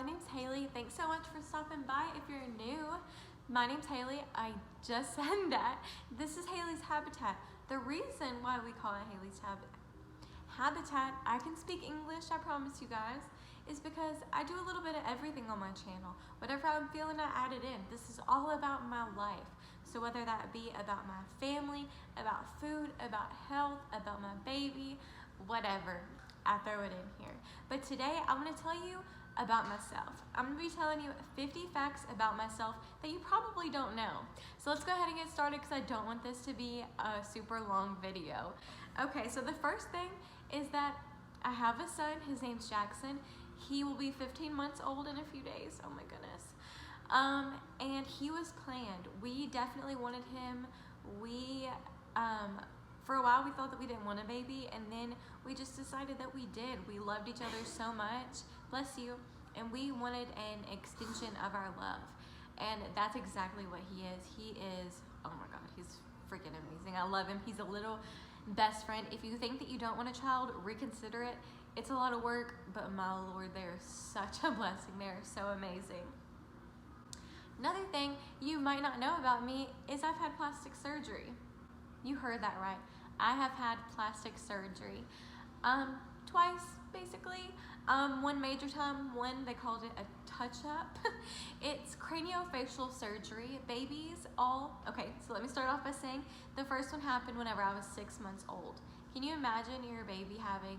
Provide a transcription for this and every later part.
my name's Haley. Thanks so much for stopping by. If you're new, my name's Haley. I just said that. This is Hayleys Habitat. The reason why we call it Hayleys Habitat, I can speak English, I promise you guys, is because I do a little bit of everything on my channel. Whatever I'm feeling, I add it in. This is all about my life. So whether that be about my family, about food, about health, about my baby, whatever, I throw it in here. But today I'm going to tell you about myself. I'm going to be telling you 50 facts about myself that you probably don't know. So let's go ahead and get started because I don't want this to be a super long video. Okay, so the first thing is that I have a son. His name's Jackson. He will be 15 months old in a few days. Oh my goodness. And he was planned. We definitely wanted him. For a while we thought that we didn't want a baby, and then we just decided that we did. We loved each other so much, bless you, and we wanted an extension of our love. And that's exactly what he is. He is, oh my God, he's freaking amazing. I love him. He's a little best friend. If you think that you don't want a child, reconsider it. It's a lot of work, but my Lord, they're such a blessing. They're so amazing. Another thing you might not know about me is I've had plastic surgery. You heard that right. I have had plastic surgery twice, basically. One major time, one they called it a touch-up. It's craniofacial surgery. Babies okay, so let me start off by saying the first one happened whenever I was 6 months old. Can you imagine your baby having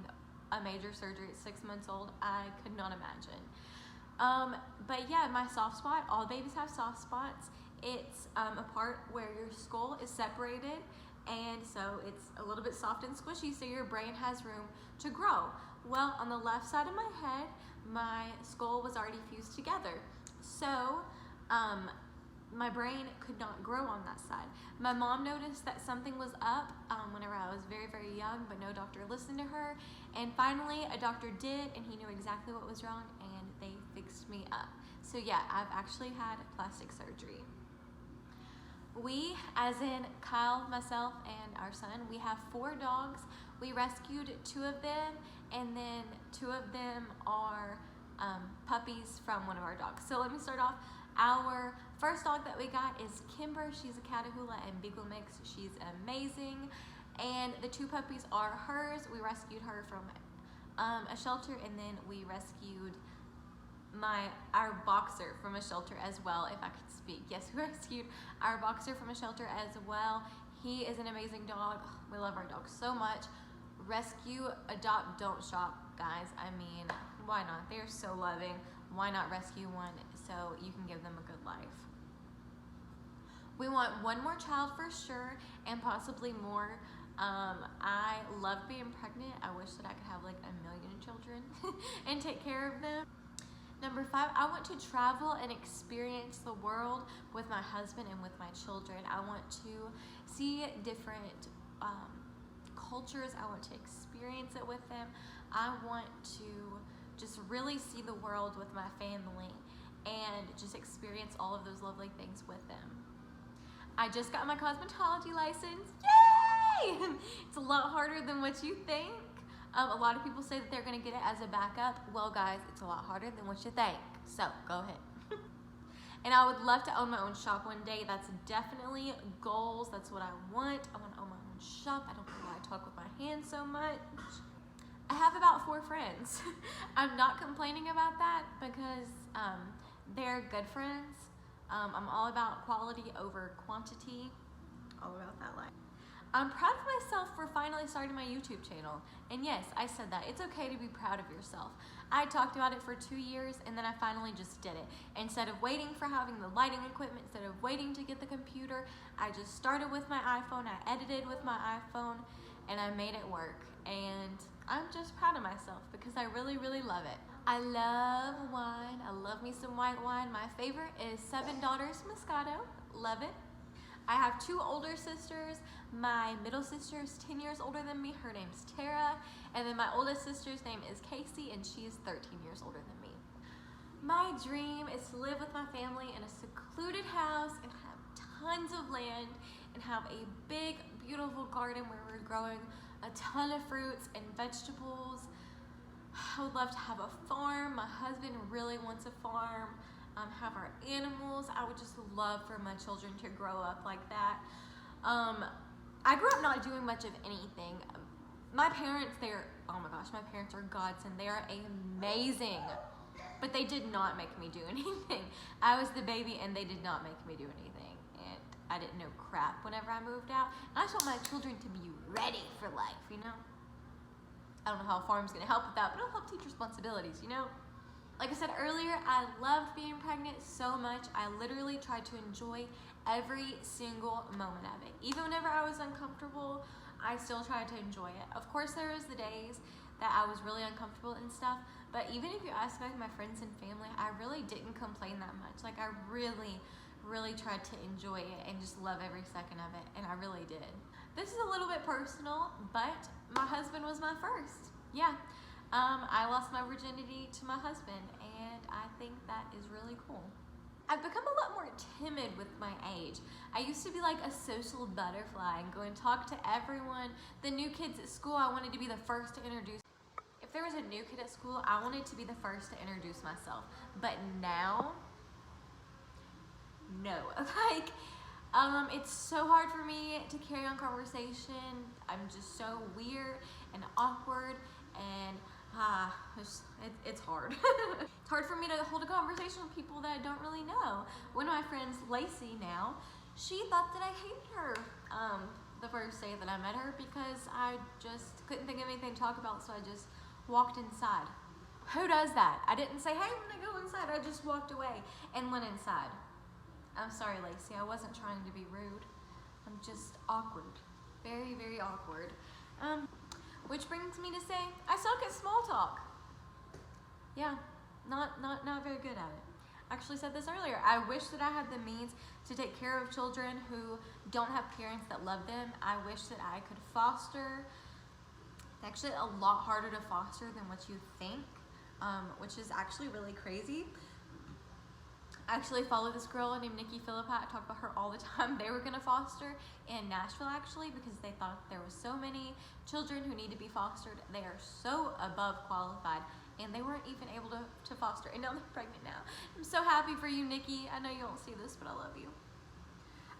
a major surgery at 6 months old? I could not imagine. But yeah, my soft spot, all babies have soft spots. It's a part where your skull is separated, and so it's a little bit soft and squishy, so your brain has room to grow. Well, on the left side of my head, my skull was already fused together, so my brain could not grow on that side. My mom noticed that something was up whenever I was very, very young, but no doctor listened to her, and finally a doctor did, and he knew exactly what was wrong, and they fixed me up. So yeah, I've actually had plastic surgery. We, as in Kyle, myself, and our son, we have 4 dogs. We rescued 2 of them, and then 2 of them are puppies from one of our dogs. So let me start off. Our first dog that we got is Kimber. She's a Catahoula and Beagle mix. She's amazing. And the 2 puppies are hers. We rescued her from a shelter, and then we rescued our boxer from a shelter as well, if I could speak. Yes, we rescued our boxer from a shelter as well. He is an amazing dog. We love our dogs so much. Rescue, adopt, don't shop, guys. I mean, why not? They're so loving. Why not rescue one so you can give them a good life? We want 1 more child for sure, and possibly more. I love being pregnant. I wish that I could have like 1,000,000 children and take care of them. Number 5, I want to travel and experience the world with my husband and with my children. I want to see different cultures. I want to experience it with them. I want to just really see the world with my family and just experience all of those lovely things with them. I just got my cosmetology license. Yay! It's a lot harder than what you think. A lot of people say that they're going to get it as a backup. Well, guys, it's a lot harder than what you think. So, go ahead. And I would love to own my own shop one day. That's definitely goals. That's what I want. I want to own my own shop. I don't know why I talk with my hands so much. I have about 4 friends. I'm not complaining about that because they're good friends. I'm all about quality over quantity. All about that life. I'm proud of myself for finally starting my YouTube channel. And yes, I said that. It's okay to be proud of yourself. I talked about it for 2 years, and then I finally just did it. Instead of waiting for having the lighting equipment, instead of waiting to get the computer, I just started with my iPhone, I edited with my iPhone, and I made it work. And I'm just proud of myself because I really, really love it. I love wine. I love me some white wine. My favorite is 7 Daughters Moscato. Love it. I have 2 older sisters. My middle sister is 10 years older than me. Her name's Tara. And then my oldest sister's name is Casey, and she is 13 years older than me. My dream is to live with my family in a secluded house and have tons of land and have a big, beautiful garden where we're growing a ton of fruits and vegetables. I would love to have a farm. My husband really wants a farm, have our animals. I would just love for my children to grow up like that. I grew up not doing much of anything. My parents, oh my gosh, my parents are godsend. They are amazing, but they did not make me do anything. I was the baby and they did not make me do anything. And I didn't know crap whenever I moved out. And I just want my children to be ready for life, you know? I don't know how a farm's gonna help with that, but it'll help teach responsibilities, you know? Like I said earlier, I loved being pregnant so much. I literally tried to enjoy every single moment of it. Even whenever I was uncomfortable, I still tried to enjoy it. Of course, there was the days that I was really uncomfortable and stuff, but even if you ask like my friends and family, I really didn't complain that much. Like I really tried to enjoy it and just love every second of it, and I really did. This is a little bit personal, but my husband was my first. Yeah, I lost my virginity to my husband, and I think that is really cool. I've become a lot more timid with my age. I used to be like a social butterfly and go and talk to everyone. The new kids at school, I wanted to be the first to introduce. If there was a new kid at school, I wanted to be the first to introduce myself. But now, no. Like, it's so hard for me to carry on conversation. I'm just so weird and awkward, and it's hard. It's hard for me to hold a conversation with people that I don't really know. One of my friends, Lacey now, she thought that I hated her the first day that I met her because I just couldn't think of anything to talk about, so I just walked inside. Who does that? I didn't say, hey, I'm gonna go inside. I just walked away and went inside. I'm sorry, Lacey, I wasn't trying to be rude. I'm just awkward. Very, very awkward. Which brings me to say, I suck at small talk. Yeah, not very good at it. I actually said this earlier. I wish that I had the means to take care of children who don't have parents that love them. I wish that I could foster. It's actually a lot harder to foster than what you think, which is actually really crazy. I actually follow this girl named Nikki Philippi. I talk about her all the time. They were gonna foster in Nashville actually because they thought there were so many children who need to be fostered. They are so above qualified and they weren't even able to foster, and now they're pregnant now. I'm so happy for you, Nikki. I know you won't see this, but I love you.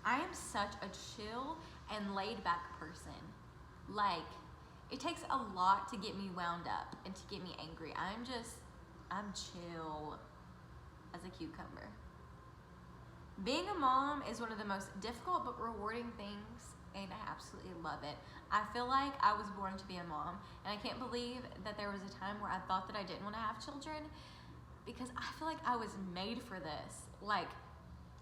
I am such a chill and laid back person. Like, it takes a lot to get me wound up and to get me angry. I'm chill as a cucumber. Being a mom is one of the most difficult but rewarding things, and I absolutely love it. I feel like I was born to be a mom, and I can't believe that there was a time where I thought that I didn't want to have children, because I feel like I was made for this. Like,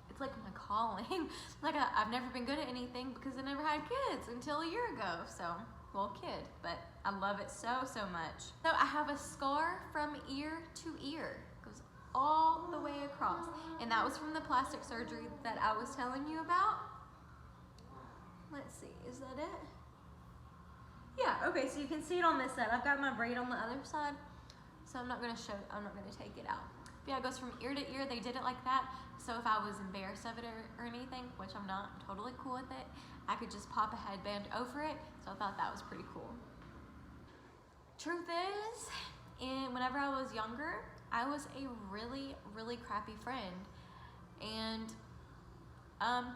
it's like my calling. Like, I've never been good at anything because I never had kids until a year ago, so, well, kid, but I love it so much. So I have a scar from ear to ear. All the way across, and that was from the plastic surgery that I was telling you about. Let's see, is that it? Yeah, okay, so you can see it on this side. I've got my braid on the other side, so I'm not gonna take it out. But yeah, it goes from ear to ear. They did it like that, so if I was embarrassed of it or anything, which I'm not, I'm totally cool with it, I could just pop a headband over it, so I thought that was pretty cool. Truth is, whenever I was younger, I was a really crappy friend, and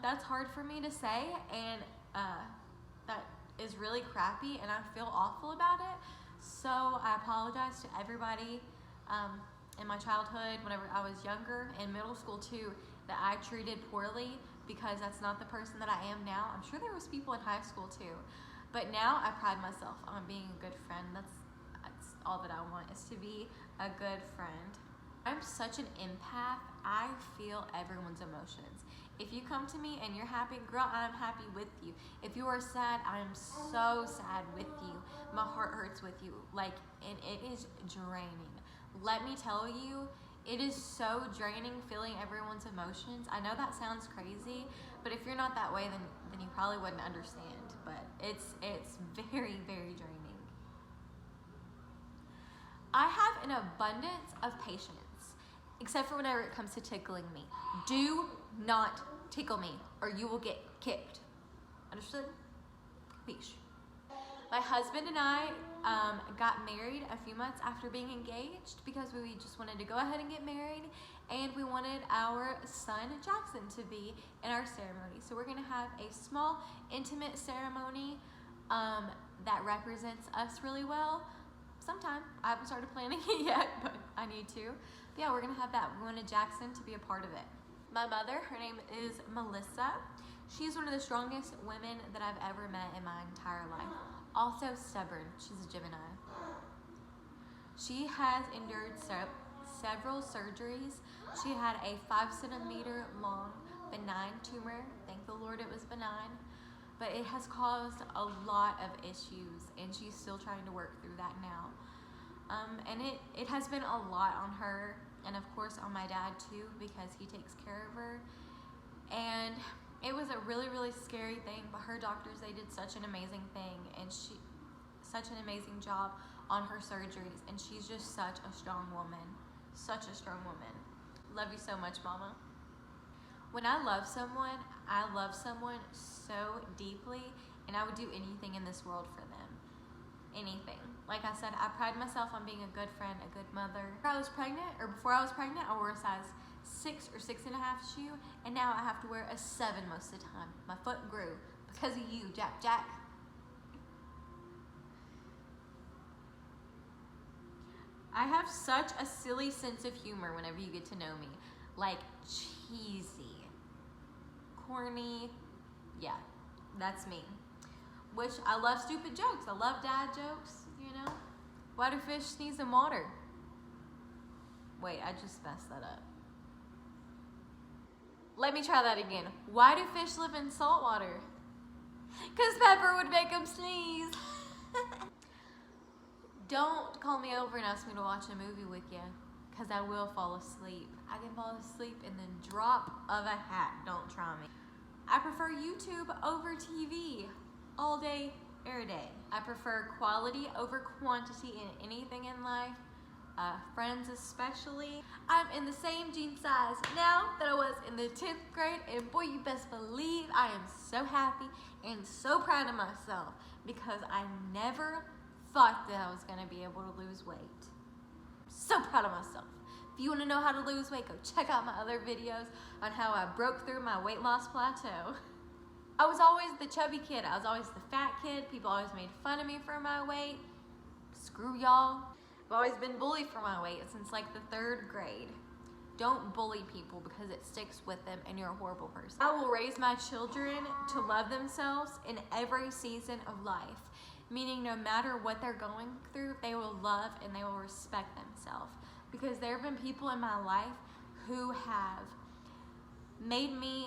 that's hard for me to say, and that is really crappy, and I feel awful about it. So I apologize to everybody in my childhood, whenever I was younger, and middle school too, that I treated poorly, because that's not the person that I am now. I'm sure there was people in high school too, but now I pride myself on being a good friend. That's all that I want, is to be a good friend. I'm such an empath. I feel everyone's emotions. If you come to me and you're happy, girl, I'm happy with you. If you are sad, I'm so sad with you. My heart hurts with you. Like, and it is draining. Let me tell you, it is so draining feeling everyone's emotions. I know that sounds crazy, but if you're not that way, then you probably wouldn't understand. But it's very draining. I have an abundance of patience, except for whenever it comes to tickling me. Do not tickle me, or you will get kicked. Understood? Capiche? My husband and I got married a few months after being engaged because we just wanted to go ahead and get married, and we wanted our son Jackson to be in our ceremony. So we're gonna have a small, intimate ceremony that represents us really well. Sometime. I haven't started planning it yet, but I need to. But yeah, we're gonna have that. We wanted Jackson to be a part of it. My mother, her name is Melissa. She's one of the strongest women that I've ever met in my entire life. Also stubborn. She's a Gemini. She has endured several surgeries. She had a 5-centimeter long benign tumor. Thank the Lord it was benign. But it has caused a lot of issues, and she's still trying to work through that now. And it has been a lot on her, and of course on my dad too, because he takes care of her. And it was a really, really scary thing, but her doctors, they did such an amazing thing, and such an amazing job on her surgeries, and she's just such a strong woman. Such a strong woman. Love you so much, Mama. When I love someone so deeply, and I would do anything in this world for them. Anything. Like I said, I pride myself on being a good friend, a good mother. Before I was pregnant, I wore a size 6 or 6.5 shoe, and now I have to wear a 7 most of the time. My foot grew because of you, Jack. I have such a silly sense of humor whenever you get to know me. Like cheesy, corny, yeah, that's me. Which I love stupid jokes. I love dad jokes, you know. Why do fish sneeze in water? Wait, I just messed that up. Let me try that again. Why do fish live in salt water? 'Cause pepper would make them sneeze. Don't call me over and ask me to watch a movie with you, because I will fall asleep. I can fall asleep in the drop of a hat. Don't try me. I prefer YouTube over TV all day, every day. I prefer quality over quantity in anything in life, friends especially. I'm in the same jean size now that I was in the 10th grade, and boy, you best believe I am so happy and so proud of myself, because I never thought that I was gonna be able to lose weight. So proud of myself. If you wanna know how to lose weight, go check out my other videos on how I broke through my weight loss plateau. I was always the chubby kid. I was always the fat kid. People always made fun of me for my weight. Screw y'all. I've always been bullied for my weight since like the 3rd grade. Don't bully people because it sticks with them and you're a horrible person. I will raise my children to love themselves in every season of life. Meaning no matter what they're going through, they will love and they will respect themselves. Because there have been people in my life who have made me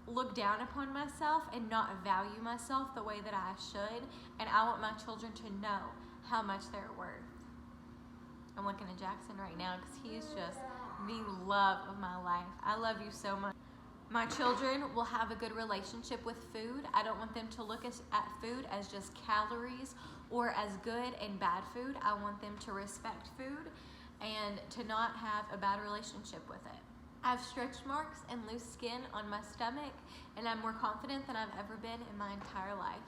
look down upon myself and not value myself the way that I should. And I want my children to know how much they're worth. I'm looking at Jackson right now because he is just the love of my life. I love you so much. My children will have a good relationship with food. I don't want them to look at food as just calories or as good and bad food. I want them to respect food and to not have a bad relationship with it. I have stretch marks and loose skin on my stomach, and I'm more confident than I've ever been in my entire life.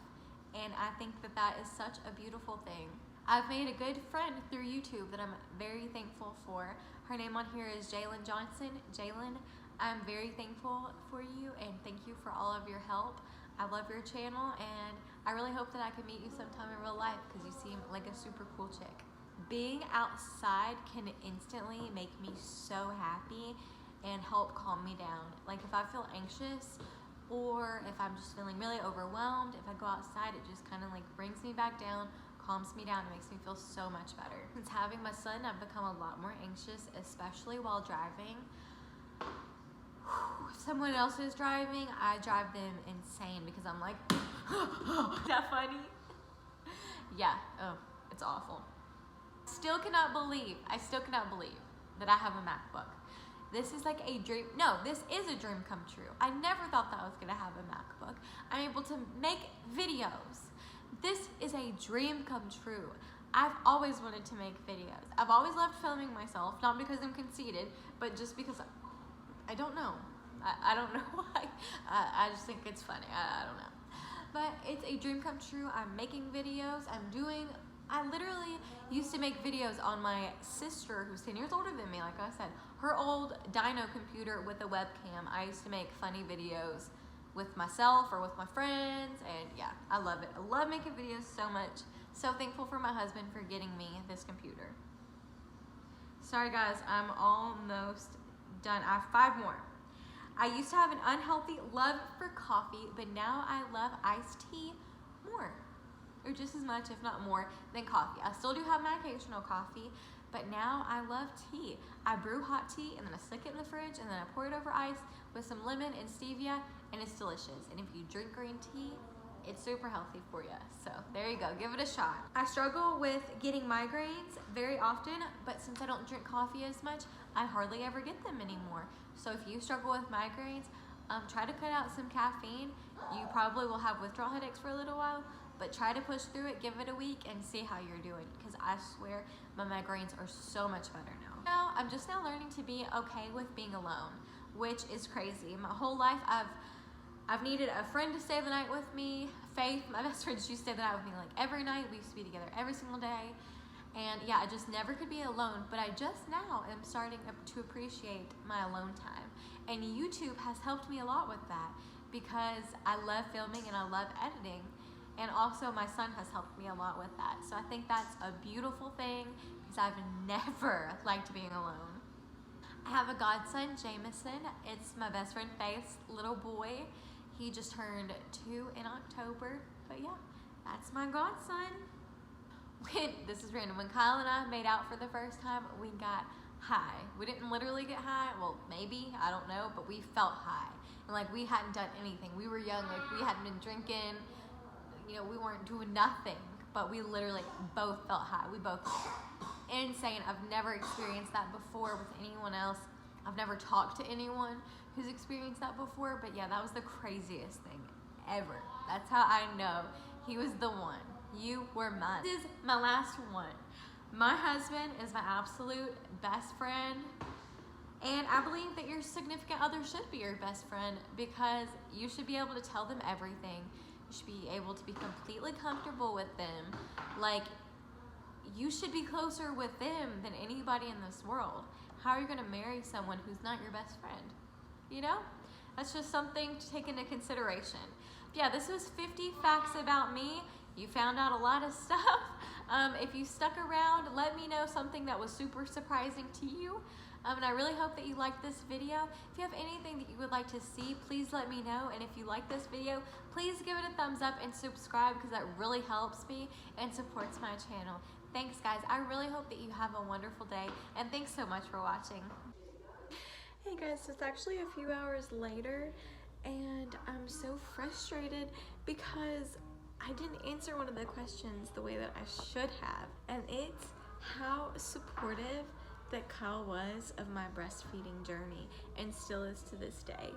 And I think that that is such a beautiful thing. I've made a good friend through YouTube that I'm very thankful for. Her name on here is Jalen Johnson. Jalen, I'm very thankful for you, and thank you for all of your help. I love your channel, and I really hope that I can meet you sometime in real life because you seem like a super cool chick. Being outside can instantly make me so happy and help calm me down. Like if I feel anxious or if I'm just feeling really overwhelmed, if I go outside, it just kind of like brings me back down, calms me down, and makes me feel so much better. Since having my son, I've become a lot more anxious, especially while driving. If someone else is driving, I drive them insane because I'm like, is that funny? Yeah, oh, it's awful. I still cannot believe that I have a MacBook. This is like a dream. No, this is a dream come true. I never thought that I was gonna have a MacBook. I'm able to make videos. This is a dream come true. I've always wanted to make videos. I've always loved filming myself, not because I'm conceited, but just because I don't know. I don't know why. I just think it's funny. I don't know. But it's a dream come true. I'm making videos. I'm doing I literally used to make videos on my sister, who's 10 years older than me, like I said, her old dyno computer with a webcam. I used to make funny videos with myself or with my friends, and yeah, I love it. I love making videos so much. So thankful for my husband for getting me this computer. Sorry guys, I'm almost done. I have 5 more. I used to have an unhealthy love for coffee, but now I love iced tea more, or just as much, if not more, than coffee. I still do have my occasional coffee, but now I love tea. I brew hot tea and then I stick it in the fridge and then I pour it over ice with some lemon and stevia, and it's delicious. And if you drink green tea, it's super healthy for you. So there you go, give it a shot. I struggle with getting migraines very often, but since I don't drink coffee as much, I hardly ever get them anymore. So if you struggle with migraines, try to cut out some caffeine. You probably will have withdrawal headaches for a little while, but try to push through it, give it a week, and see how you're doing, because I swear my migraines are so much better now. Now, I'm just now learning to be okay with being alone, which is crazy. My whole life, I've needed a friend to stay the night with me. Faith, my best friend, she used to stay the night with me like every night. We used to be together every single day. And yeah, I just never could be alone, but I just now am starting to appreciate my alone time. And YouTube has helped me a lot with that, because I love filming and I love editing. And also my son has helped me a lot with that. So I think that's a beautiful thing, because I've never liked being alone. I have a godson, Jameson. It's my best friend Faith's little boy. He just turned 2 in October. But yeah, that's my godson. This is random. When Kyle and I made out for the first time, we got high. We didn't literally get high. Well, maybe, I don't know, but we felt high. And like we hadn't done anything. We were young, like we hadn't been drinking. You know, we weren't doing nothing, but we literally both felt high. We both, insane. I've never experienced that before with anyone else. I've never talked to anyone who's experienced that before, but yeah, that was the craziest thing ever. That's how I know he was the one. You were mine. This is my last one. My husband is my absolute best friend, and I believe that your significant other should be your best friend, because you should be able to tell them everything. You should be able to be completely comfortable with them. Like, you should be closer with them than anybody in this world. How are you gonna marry someone who's not your best friend? You know? That's just something to take into consideration. But yeah, this was 50 facts about me. You found out a lot of stuff. If you stuck around, let me know something that was super surprising to you. And I really hope that you liked this video. If you have anything that you would like to see, please let me know. And if you like this video, please give it a thumbs up and subscribe, because that really helps me and supports my channel. Thanks guys, I really hope that you have a wonderful day, and thanks so much for watching. Hey guys, it's actually a few hours later, and I'm so frustrated because I didn't answer one of the questions the way that I should have, and it's how supportive that Kyle was of my breastfeeding journey, and still is to this day.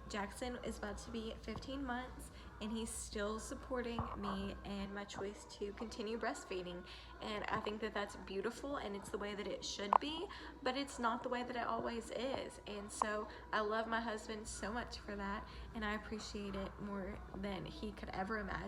Jackson is about to be 15 months, and he's still supporting me and my choice to continue breastfeeding. And I think that that's beautiful, and it's the way that it should be, but it's not the way that it always is. And so I love my husband so much for that, and I appreciate it more than he could ever imagine.